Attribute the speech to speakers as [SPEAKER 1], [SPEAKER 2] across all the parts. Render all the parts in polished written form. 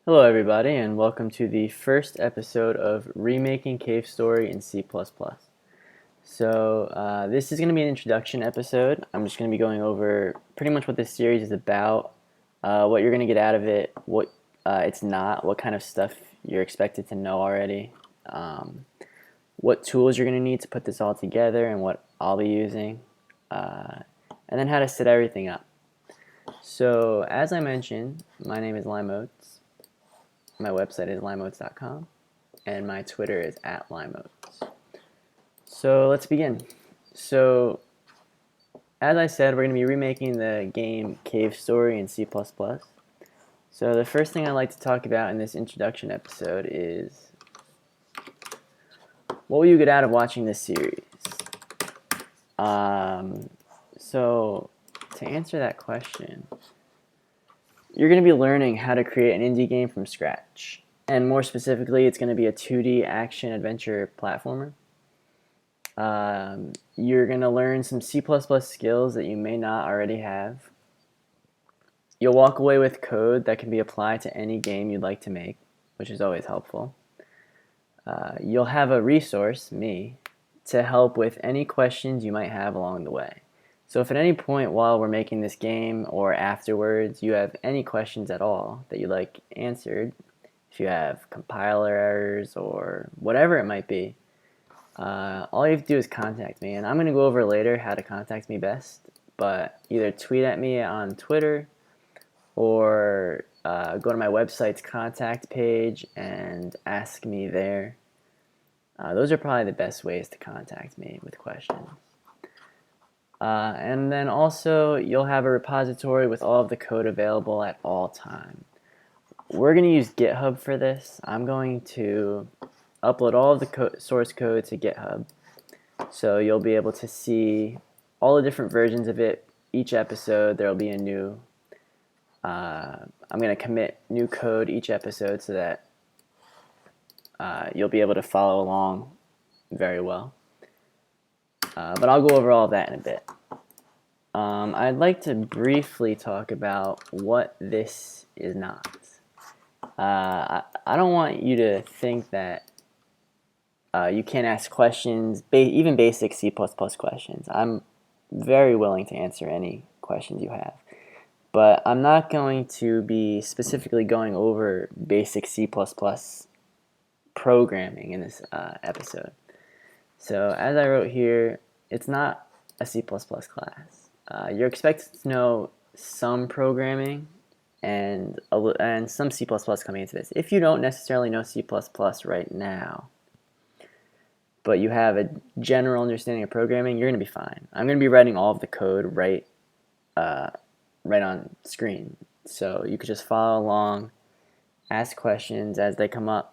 [SPEAKER 1] Hello everybody and welcome to the first episode of Remaking Cavestory in C++. This is going to be an introduction episode. I'm just going to be going over pretty much what this series is about, what you're going to get out of it, what it's not, what kind of stuff you're expected to know already, what tools you're going to need to put this all together and what I'll be using, and then how to set everything up. So as I mentioned, my name is Limeoats. My website is limeoats.com, and my Twitter is @limeoats. So let's begin. So as I said, we're going to be remaking the game Cavestory in C++. So the first thing I'd like to talk about in this introduction episode is what will you get out of watching this series? So to answer that question, you're going to be learning how to create an indie game from scratch. And more specifically, it's going to be a 2D action-adventure platformer. You're going to learn some C++ skills that you may not already have. You'll walk away with code that can be applied to any game you'd like to make, which is always helpful. You'll have a resource, me, to help with any questions you might have along the way. So if at any point while we're making this game or afterwards you have any questions at all that you'd like answered, if you have compiler errors or whatever it might be, all you have to do is contact me. And I'm going to go over later how to contact me best, but either tweet at me on Twitter or go to my website's contact page and ask me there. Those are probably the best ways to contact me with questions. And then also, you'll have a repository with all of the code available at all times. We're going to use GitHub for this. I'm going to upload all of the source code to GitHub. So you'll be able to see all the different versions of it. Each episode, there will be a new... I'm going to commit new code each episode so that you'll be able to follow along very well. But I'll go over all of that in a bit. I'd like to briefly talk about what this is not. I don't want you to think that you can't ask questions, even basic C++ questions. I'm very willing to answer any questions you have. But I'm not going to be specifically going over basic C++ programming in this episode. So as I wrote here, it's not a C++ class. You're expected to know some programming and some C++ coming into this. If you don't necessarily know C++ right now, but you have a general understanding of programming, you're going to be fine. I'm going to be writing all of the code right on screen. So you could just follow along, ask questions as they come up,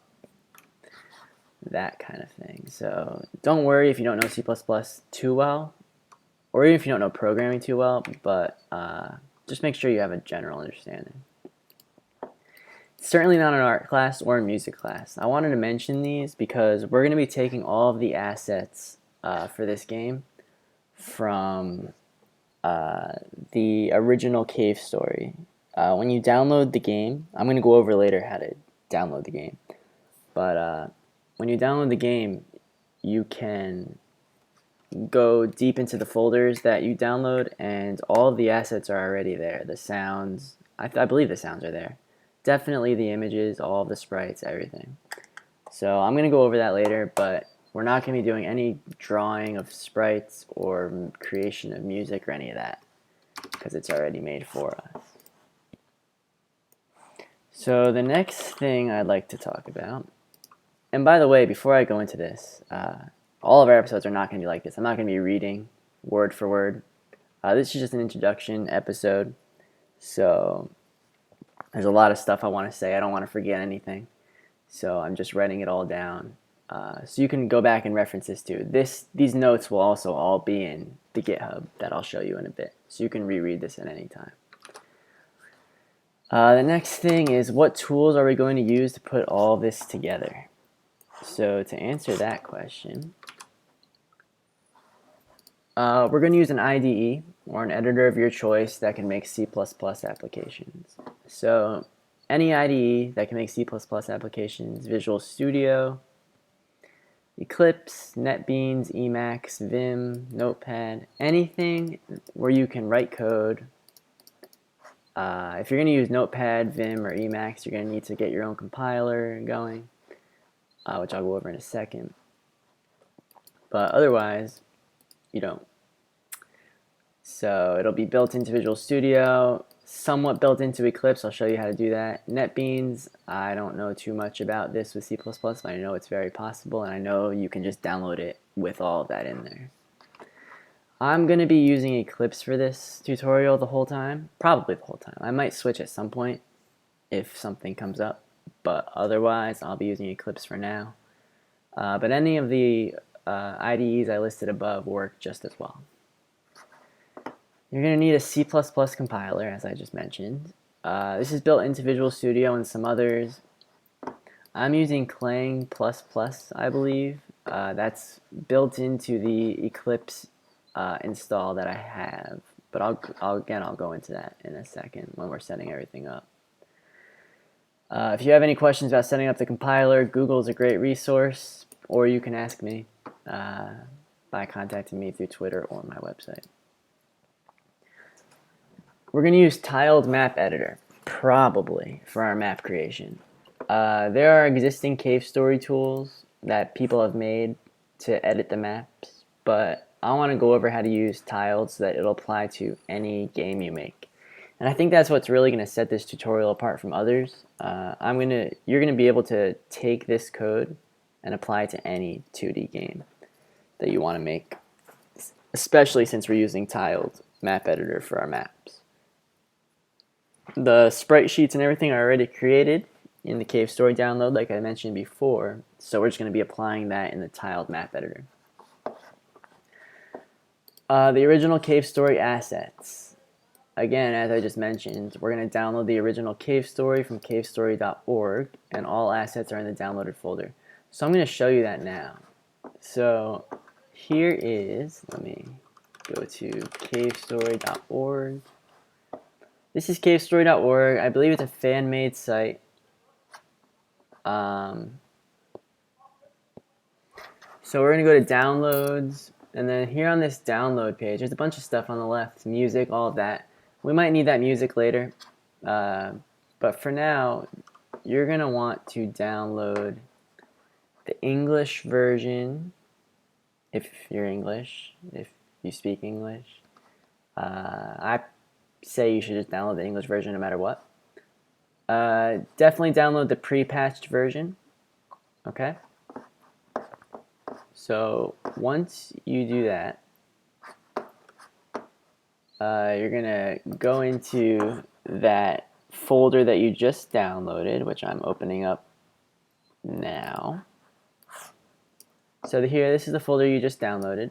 [SPEAKER 1] that kind of thing. So don't worry if you don't know C++ too well, or even if you don't know programming too well, but just make sure you have a general understanding. It's certainly not an art class or a music class. I wanted to mention these because we're going to be taking all of the assets for this game from the original Cavestory. When you download the game, I'm going to go over later how to download the game, but when you download the game, you can go deep into the folders that you download, and all of the assets are already there. The sounds, I believe the sounds are there. Definitely the images, all of the sprites, everything. So I'm going to go over that later, but we're not going to be doing any drawing of sprites or creation of music or any of that, because it's already made for us. So the next thing I'd like to talk about, and by the way, before I go into this, all of our episodes are not going to be like this. I'm not going to be reading word for word. This is just an introduction episode, so there's a lot of stuff I want to say. I don't want to forget anything, so I'm just writing it all down. So you can go back and reference this too. These notes will also all be in the GitHub that I'll show you in a bit, so you can reread this at any time. The next thing is, what tools are we going to use to put all this together? So to answer that question, we're going to use an IDE or an editor of your choice that can make C++ applications. So any IDE that can make C++ applications, Visual Studio, Eclipse, NetBeans, Emacs, Vim, Notepad, anything where you can write code. If you're going to use Notepad, Vim, or Emacs, you're going to need to get your own compiler going, which I'll go over in a second. But otherwise, you don't. So it'll be built into Visual Studio, somewhat built into Eclipse. I'll show you how to do that. NetBeans, I don't know too much about this with C++, but I know it's very possible, and I know you can just download it with all of that in there. I'm going to be using Eclipse for this tutorial the whole time, probably the whole time. I might switch at some point if something comes up, but otherwise I'll be using Eclipse for now. But any of the IDEs I listed above work just as well. You're going to need a C++ compiler, as I just mentioned. This is built into Visual Studio and some others. I'm using Clang++, I believe. That's built into the Eclipse install that I have. But I'll go into that in a second when we're setting everything up. If you have any questions about setting up the compiler, Google is a great resource, or you can ask me by contacting me through Twitter or my website. We're going to use Tiled Map Editor, probably, for our map creation. There are existing Cavestory tools that people have made to edit the maps, but I want to go over how to use Tiled so that it'll apply to any game you make. And I think that's what's really going to set this tutorial apart from others. You're going to be able to take this code and apply it to any 2D game that you want to make, especially since we're using Tiled Map Editor for our maps. The sprite sheets and everything are already created in the Cavestory download, like I mentioned before, so we're just going to be applying that in the Tiled Map Editor. The original Cavestory assets. Again, as I just mentioned, we're going to download the original Cavestory from cavestory.org, and all assets are in the downloaded folder. So I'm going to show you that now. So here is, let me go to cavestory.org. This is cavestory.org. I believe it's a fan-made site. So we're going to go to downloads, and then here on this download page, there's a bunch of stuff on the left, music, all of that. We might need that music later, but for now, you're going to want to download the English version, if you're English, if you speak English. I say you should just download the English version no matter what. Definitely download the pre-patched version. Okay? So once you do that, you're going to go into that folder that you just downloaded, which I'm opening up now. So here, this is the folder you just downloaded.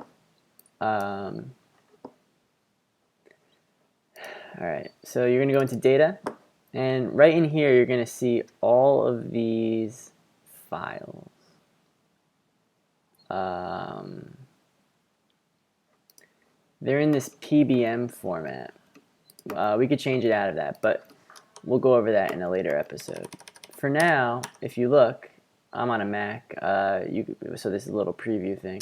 [SPEAKER 1] Alright, so you're going to go into data, and right in here you're going to see all of these files. They're in this PBM format. We could change it out of that, but we'll go over that in a later episode. For now, if you look, I'm on a Mac, so this is a little preview thing.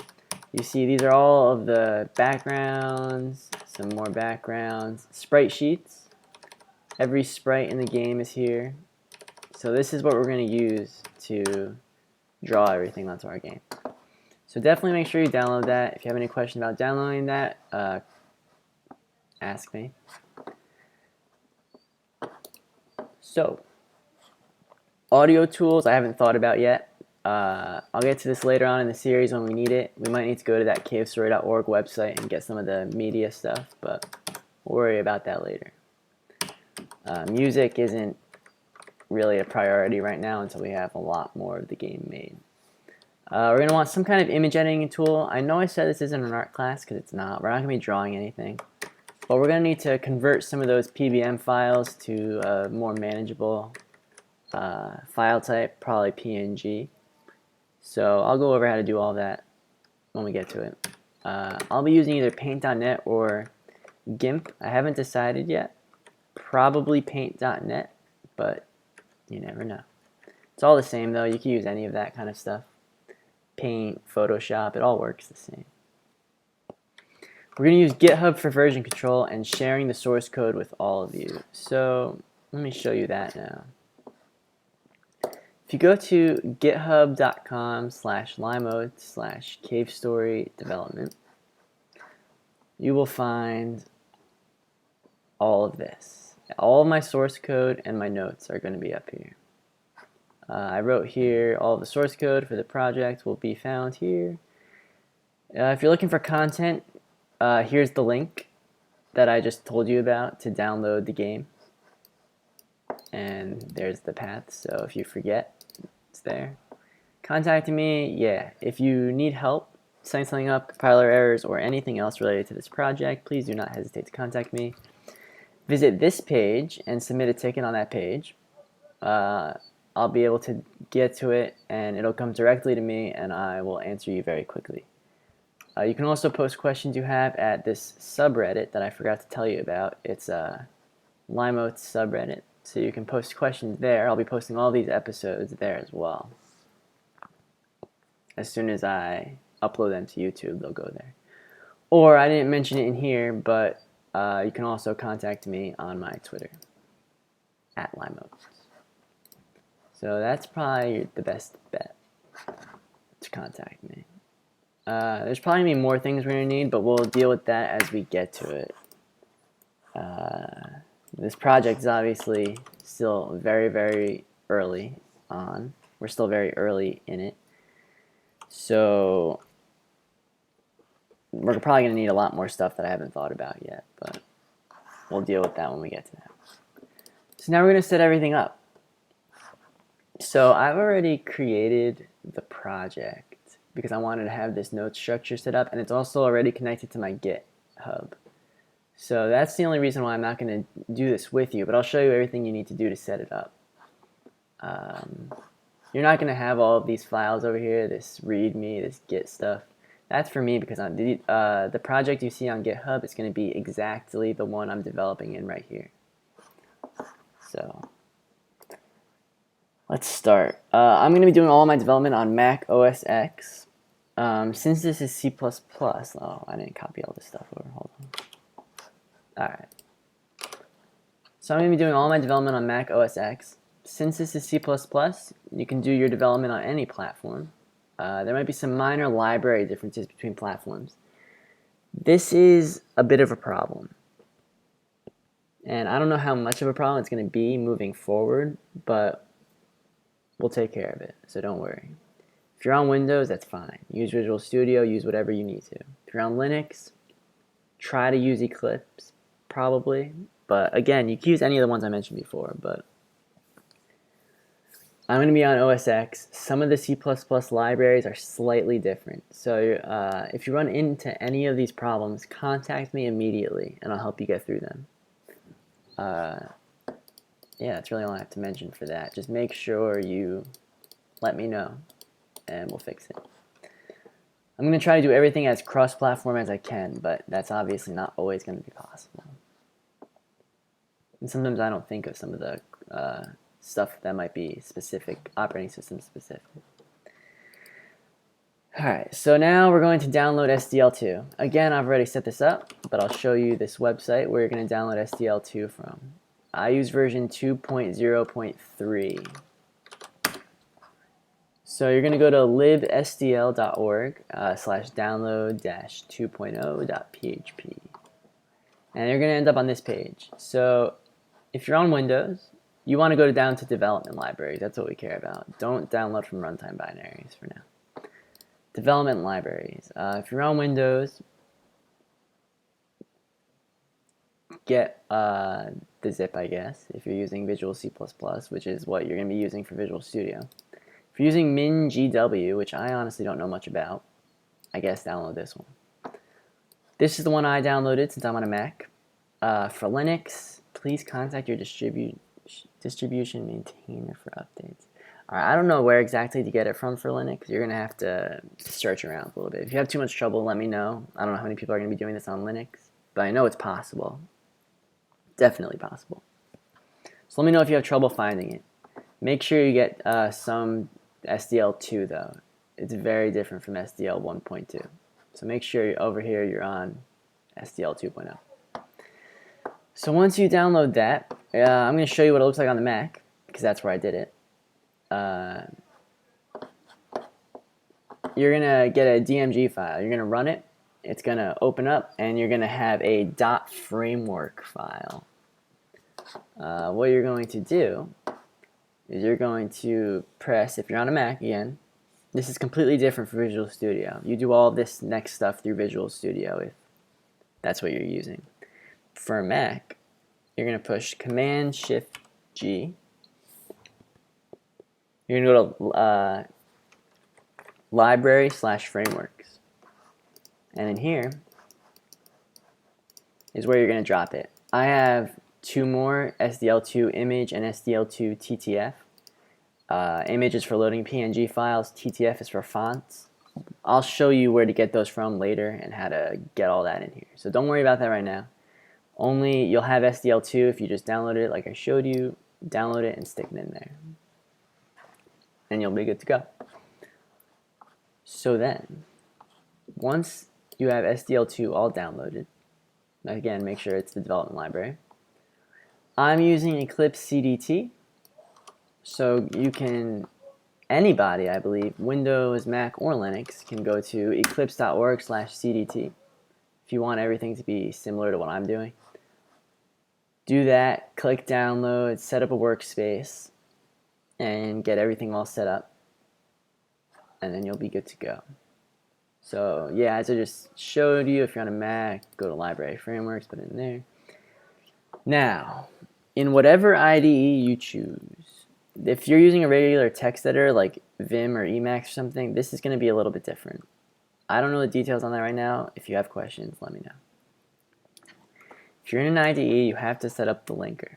[SPEAKER 1] You see these are all of the backgrounds, some more backgrounds, sprite sheets. Every sprite in the game is here. So this is what we're going to use to draw everything onto our game. So definitely make sure you download that. If you have any questions about downloading that, ask me. So, audio tools I haven't thought about yet. I'll get to this later on in the series when we need it. We might need to go to that cavestory.org website and get some of the media stuff, but we'll worry about that later. Music isn't really a priority right now until we have a lot more of the game made. We're going to want some kind of image editing tool. I know I said this isn't an art class because it's not. We're not going to be drawing anything. But we're going to need to convert some of those PBM files to a more manageable file type, probably PNG. So I'll go over how to do all that when we get to it. I'll be using either Paint.net or GIMP. I haven't decided yet. Probably Paint.net, but You never know. It's all the same though. You can use any of that kind of stuff. Paint, Photoshop, it all works the same. We're going to use GitHub for version control and sharing the source code with all of you. So let me show you that now. If you go to github.com/limeoats/cavestory development, you will find all of this. All of my source code and my notes are going to be up here. I wrote here all of the source code for the project will be found here. If you're looking for content, here's the link that I just told you about to download the game. And there's the path, so if you forget, it's there. Contacting me, yeah. If you need help setting something up, compiler errors, or anything else related to this project, please do not hesitate to contact me. Visit this page and submit a ticket on that page. I'll be able to get to it, and it'll come directly to me, and I will answer you very quickly. You can also post questions you have at this subreddit that I forgot to tell you about. It's a Limeoats subreddit, so you can post questions there. I'll be posting all these episodes there as well. As soon as I upload them to YouTube, they'll go there. Or I didn't mention it in here, but you can also contact me on my Twitter, @Limeoats. So that's probably the best bet to contact me. There's probably going to be more things we're going to need, but we'll deal with that as we get to it. This project is obviously still very, very early on. We're still very early in it. So we're probably going to need a lot more stuff that I haven't thought about yet, but we'll deal with that when we get to that. So now we're going to set everything up. So I've already created the project because I wanted to have this node structure set up, and it's also already connected to my GitHub. So that's the only reason why I'm not going to do this with you, but I'll show you everything you need to do to set it up. You're not going to have all of these files over here, this README, this Git stuff. That's for me because the project you see on GitHub is going to be exactly the one I'm developing in right here. So let's start. I'm going to be doing all my development on Mac OS X. Since this is C++, oh, I didn't copy all this stuff over. Hold on. Alright. So I'm going to be doing all my development on Mac OS X. Since this is C++, you can do your development on any platform. There might be some minor library differences between platforms. This is a bit of a problem. And I don't know how much of a problem it's going to be moving forward, but we'll take care of it, so don't worry. If you're on Windows, that's fine. Use Visual Studio, use whatever you need to. If you're on Linux, try to use Eclipse, probably. But again, you can use any of the ones I mentioned before, but I'm going to be on OS X. Some of the C++ libraries are slightly different. So if you run into any of these problems, contact me immediately, and I'll help you get through them. Yeah, that's really all I have to mention for that. Just make sure you let me know, and we'll fix it. I'm going to try to do everything as cross-platform as I can, but that's obviously not always going to be possible. And sometimes I don't think of some of the stuff that might be specific, operating system specific. Alright, so now we're going to download SDL2. Again, I've already set this up, but I'll show you this website where you're going to download SDL2 from. I use version 2.0.3. So you're going to go to libsdl.org/download-2.0.php. And you're going to end up on this page. So if you're on Windows, you want to go down to development libraries. That's what we care about. Don't download from runtime binaries for now. Development libraries. If you're on Windows, get the zip, I guess, if you're using Visual C++, which is what you're going to be using for Visual Studio. If you're using MinGW, which I honestly don't know much about, I guess download this one. This is the one I downloaded since I'm on a Mac. For Linux, please contact your distribution maintainer for updates. Alright, I don't know where exactly to get it from for Linux. You're going to have to search around a little bit. If you have too much trouble, let me know. I don't know how many people are going to be doing this on Linux, but I know it's possible. Definitely possible. So let me know if you have trouble finding it. Make sure you get some SDL2 though. It's very different from SDL 1.2. So make sure over here you're on SDL 2.0. So once you download that, I'm going to show you what it looks like on the Mac, because that's where I did it. You're going to get a DMG file. You're going to run it. It's going to open up, and you're going to have a .framework file. What you're going to do is you're going to press, if you're on a Mac again, this is completely different for Visual Studio. You do all this next stuff through Visual Studio if that's what you're using. For a Mac, you're going to push Command-Shift-G. You're going to go to Library/Frameworks. And in here is where you're going to drop it. I have two more, SDL2 image and SDL2 TTF. Image is for loading PNG files, TTF is for fonts. I'll show you where to get those from later and how to get all that in here. So don't worry about that right now. Only you'll have SDL2 if you just download it like I showed you, download it and stick it in there. And you'll be good to go. So then, once you have SDL2 all downloaded, again, make sure it's the development library. I'm using Eclipse CDT, so you can, anybody, I believe, Windows, Mac, or Linux, can go to eclipse.org/CDT if you want everything to be similar to what I'm doing. Do that, click download, set up a workspace, and get everything all set up, and then you'll be good to go. So yeah, as I just showed you, if you're on a Mac, go to Library Frameworks, put it in there. Now, in whatever IDE you choose, if you're using a regular text editor like Vim or Emacs or something, this is going to be a little bit different. I don't know the details on that right now. If you have questions, let me know. If you're in an IDE, you have to set up the linker.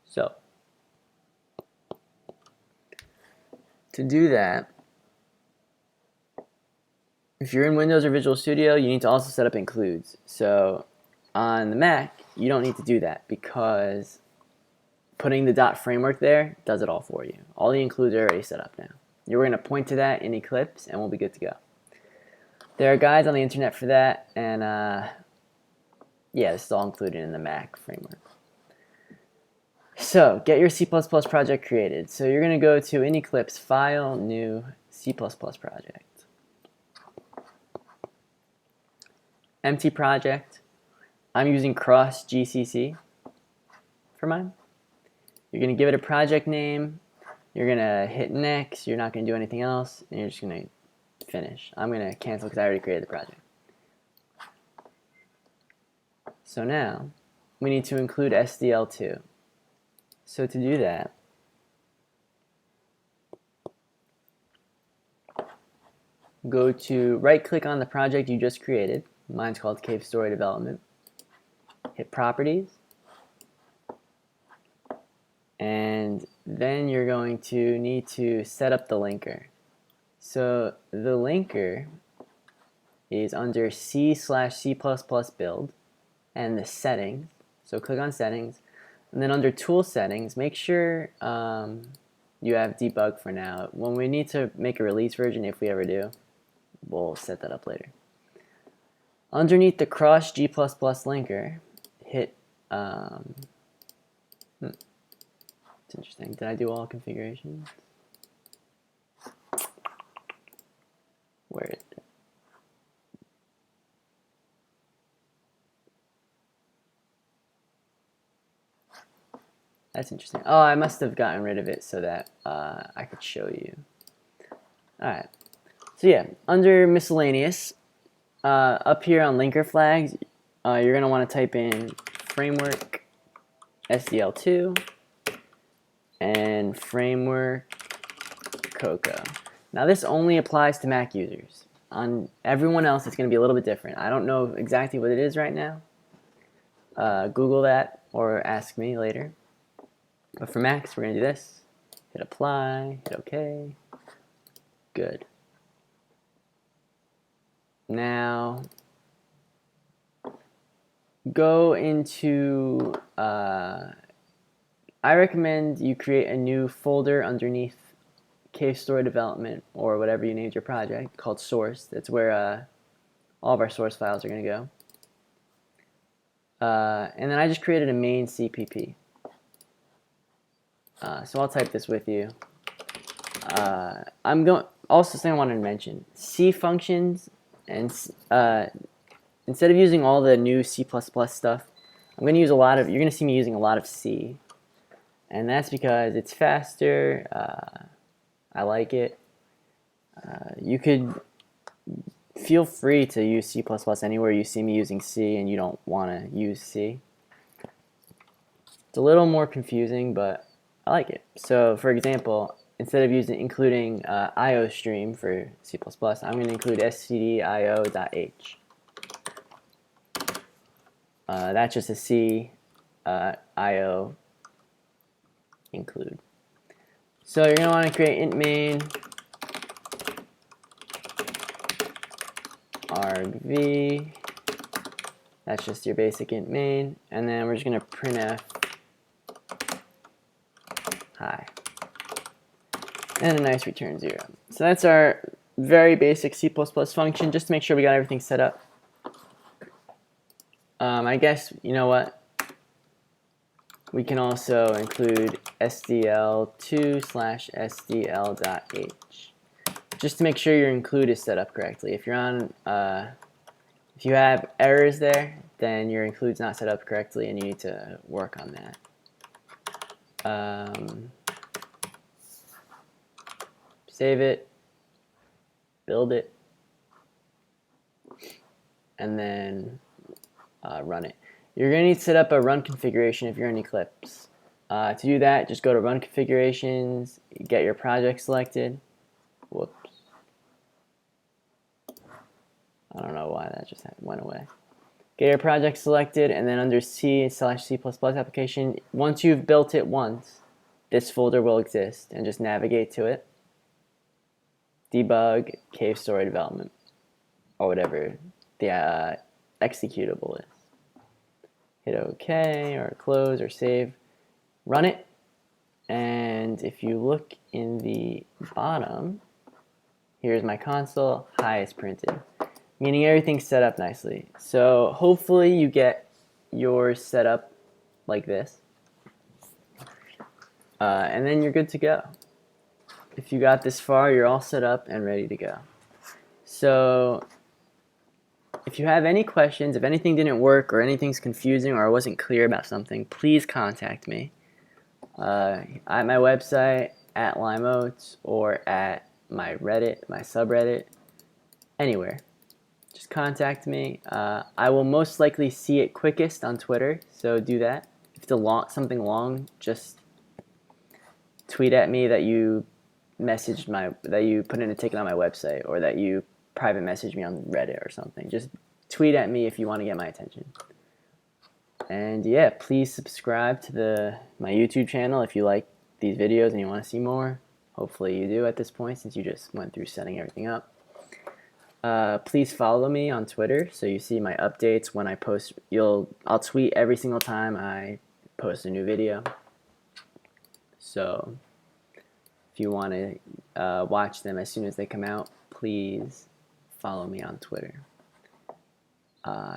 [SPEAKER 1] So, to do that, if you're in Windows or Visual Studio, you need to also set up includes. So, on the Mac, you don't need to do that because putting the .framework there does it all for you. All the includes are already set up now. You're going to point to that in Eclipse and we'll be good to go. There are guides on the internet for that, and yeah, this is all included in the Mac framework. So, get your C++ project created. So you're going to go to in Eclipse, File, New, C++ Project. Empty project. I'm using Cross GCC for mine. You're going to give it a project name. You're going to hit next. You're not going to do anything else, and you're just going to finish. I'm going to cancel because I already created the project. So now we need to include SDL2. So to do that, go to right-click on the project you just created. Mine's called Cavestory Development. Hit Properties. And then you're going to need to set up the linker. So the linker is under C/C++ build and the settings. So click on settings. And then under tool settings, make sure you have debug for now. When we need to make a release version, if we ever do, we'll set that up later. Underneath the cross G++ linker, hit, it's interesting. Did I do all configurations? Where is it? That's interesting. Oh, I must have gotten rid of it so that I could show you. Alright. So yeah, under miscellaneous, up here on linker flags, you're going to want to type in framework SDL2 and framework Cocoa. Now this only applies to Mac users. On everyone else, it's going to be a little bit different. I don't know exactly what it is right now. Google that or ask me later. But for Macs, we're going to do this. Hit apply, hit OK. Good. Now, go into I recommend you create a new folder underneath Cavestory development or whatever you named your project called source. That's where all of our source files are going to go. And then I just created a main CPP. So I'll type this with you. Also something I wanted to mention: C functions, and instead of using all the new C++ stuff, I'm going to use a lot of. You're going to see me using a lot of C, and that's because it's faster. I like it. You could feel free to use C++ anywhere you see me using C and you don't want to use C. It's a little more confusing, but I like it. So, for example, instead of including IOStream for C++, I'm going to include stdio.h. That's just a C IO include. So you're going to want to create int main argv. That's just your basic int main, and then we're just going to printf hi, and a nice return 0. So that's our very basic C++ function, just to make sure we got everything set up. I guess, you know what? We can also include sdl2/sdl.h, just to make sure your include is set up correctly. If you're on, if you have errors there, then your include's not set up correctly, and you need to work on that. Save it, build it, and then run it. You're going to need to set up a run configuration if you're in Eclipse. To do that, just go to Run Configurations, get your project selected. Whoops. I don't know why that just went away. Get your project selected, and then under C/C++ application, once you've built it once, this folder will exist, and just navigate to it. Debug Cavestory development, or whatever the executable is. Hit OK, or close, or save. Run it, and if you look in the bottom, here's my console. Hi is printed, meaning everything's set up nicely. So hopefully you get yours set up like this, and then you're good to go. If you got this far, you're all set up and ready to go. So if you have any questions, if anything didn't work or anything's confusing or I wasn't clear about something, please contact me at my website, at Limeoats, or at my Reddit, my subreddit, anywhere. Just contact me. I will most likely see it quickest on Twitter, so do that. If it's something long, just tweet at me that you that you put in a ticket on my website, or that you private message me on Reddit or something. Just tweet at me if you want to get my attention. And yeah, please subscribe to my YouTube channel if you like these videos and you want to see more. Hopefully you do at this point, since you just went through setting everything up. Please follow me on Twitter so you see my updates when I post. I'll tweet every single time I post a new video. So if you want to watch them as soon as they come out, please follow me on Twitter.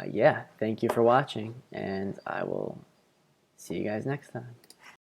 [SPEAKER 1] Yeah, thank you for watching, and I will see you guys next time.